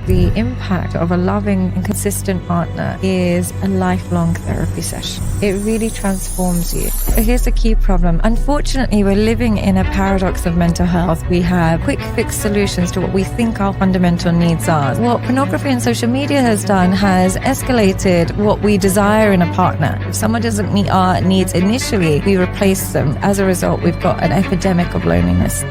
The impact of a loving and consistent partner is a lifelong therapy session. It really transforms you. Here's the key problem. Unfortunately, we're living in a paradox of mental health. We have quick fix solutions to what we think our fundamental needs are. What pornography and social media has done has escalated what we desire in a partner. If someone doesn't meet our needs initially, we replace them. As a result, we've got an epidemic of loneliness.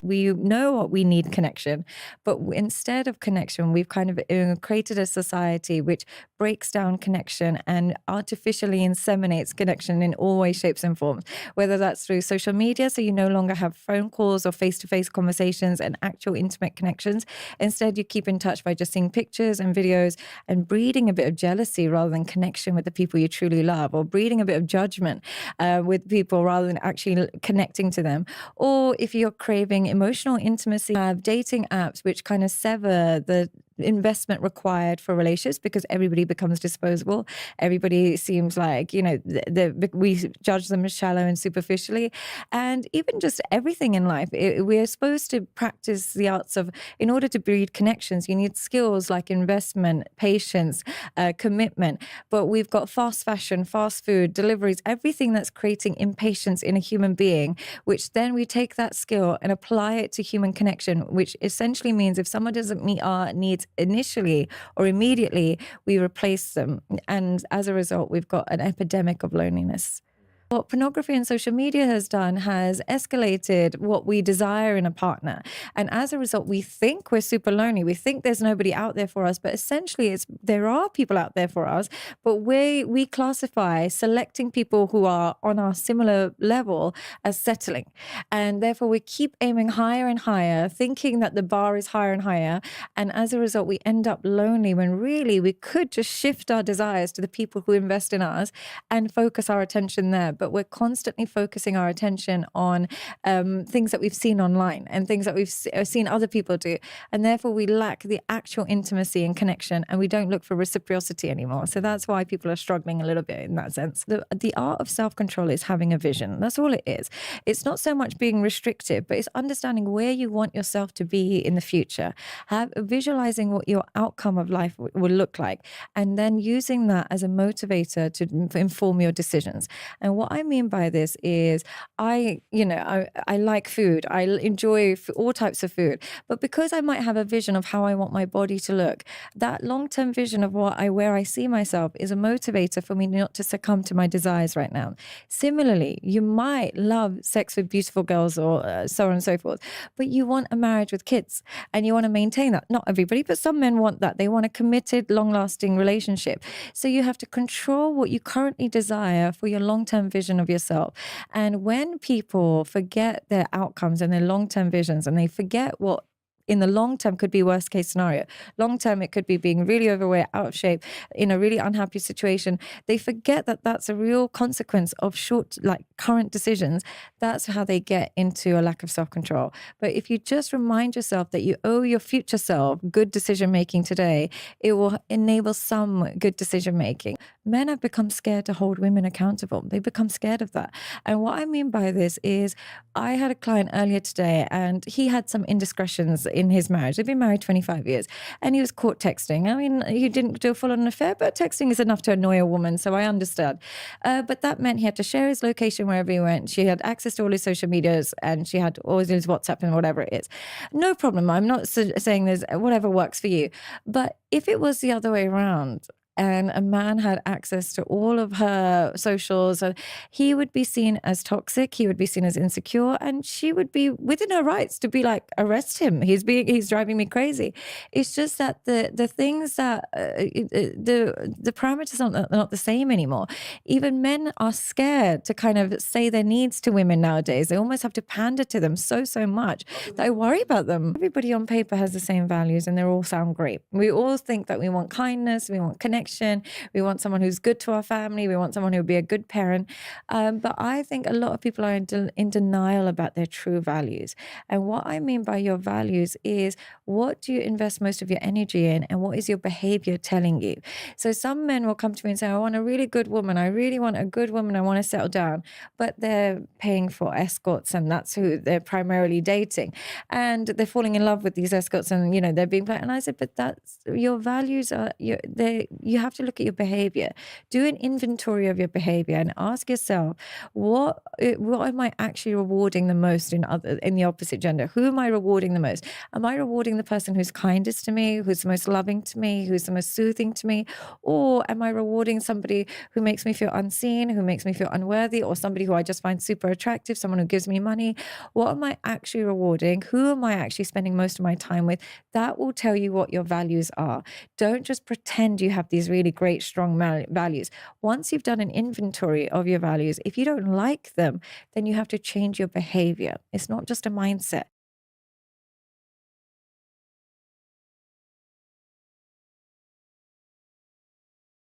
We know what we need connection, but instead of connection, we've kind of created a society which breaks down connection and artificially inseminates connection in all ways, shapes and forms, whether that's through social media, so you no longer have phone calls or face-to-face conversations and actual intimate connections. Instead, you keep in touch by just seeing pictures and videos and breeding a bit of jealousy rather than connection with the people you truly love, or breeding a bit of judgment with people rather than actually connecting to them. Or if you're craving emotional intimacy, have dating apps which kind of sever the investment required for relationships because everybody becomes disposable. Everybody seems like, we judge them as shallow and superficially. And even just everything in life, we're supposed to practice the arts of, in order to breed connections, you need skills like investment, patience, commitment. But we've got fast fashion, fast food, deliveries, everything that's creating impatience in a human being, which then we take that skill and apply it to human connection, which essentially means if someone doesn't meet our needs initially or immediately, we replace them. And as a result, we've got an epidemic of loneliness. What pornography and social media has done has escalated what we desire in a partner. And as a result, we think we're super lonely. We think there's nobody out there for us, but essentially there are people out there for us, but we classify selecting people who are on our similar level as settling. And therefore we keep aiming higher and higher, thinking that the bar is higher and higher. And as a result, we end up lonely when really we could just shift our desires to the people who invest in us and focus our attention there. But we're constantly focusing our attention on things that we've seen online and things that we've seen other people do. And therefore we lack the actual intimacy and connection, and we don't look for reciprocity anymore. So that's why people are struggling a little bit in that sense. The art of self-control is having a vision. That's all it is. It's not so much being restrictive, but it's understanding where you want yourself to be in the future, visualizing what your outcome of life will look like, and then using that as a motivator to inform your decisions. And what I mean by this is I like food. I enjoy all types of food. But because I might have a vision of how I want my body to look, that long-term vision of where I see myself is a motivator for me not to succumb to my desires right now. Similarly, you might love sex with beautiful girls or so on and so forth, but you want a marriage with kids and you want to maintain that. Not everybody, but some men want that. They want a committed, long-lasting relationship. So you have to control what you currently desire for your long-term vision of yourself. And when people forget their outcomes and their long-term visions, and they forget what in the long term could be worst case scenario. Long term, it could be being really overweight, out of shape, in a really unhappy situation. They forget that that's a real consequence of current decisions. That's how they get into a lack of self-control. But if you just remind yourself that you owe your future self good decision-making today, it will enable some good decision-making. Men have become scared to hold women accountable. They become scared of that. And what I mean by this is I had a client earlier today and he had some indiscretions in his marriage. They've been married 25 years and he was caught texting. I mean, he didn't do a full-on affair, but texting is enough to annoy a woman, so I understand. But that meant he had to share his location wherever he went. She had access to all his social medias and she had all his WhatsApp and whatever it is. No problem. I'm not saying there's whatever works for you. But if it was the other way around, and a man had access to all of her socials, he would be seen as toxic, he would be seen as insecure, and she would be within her rights to be like, arrest him, he's driving me crazy. It's just that the things that the parameters are not the same anymore. Even men are scared to kind of say their needs to women nowadays. They almost have to pander to them so much that I worry about them. Everybody on paper has the same values and they all sound great. We all think that we want kindness, we want connection, connection. We want someone who's good to our family. We want someone who will be a good parent. But I think a lot of people are in denial about their true values. And what I mean by your values is, what do you invest most of your energy in, and what is your behavior telling you? So some men will come to me and say, I want a really good woman. I really want a good woman. I want to settle down. But they're paying for escorts, and that's who they're primarily dating. And they're falling in love with these escorts, and they're being and I said, but that's your values are you have to look at your behavior. Do an inventory of your behavior and ask yourself, what am I actually rewarding the most in the opposite gender? Who am I rewarding the most? Am I rewarding the person who's kindest to me, who's the most loving to me, who's the most soothing to me? Or am I rewarding somebody who makes me feel unseen, who makes me feel unworthy, or somebody who I just find super attractive, someone who gives me money? What am I actually rewarding? Who am I actually spending most of my time with? That will tell you what your values are. Don't just pretend you have these really great, strong values. Once you've done an inventory of your values, if you don't like them, then you have to change your behavior. It's not just a mindset.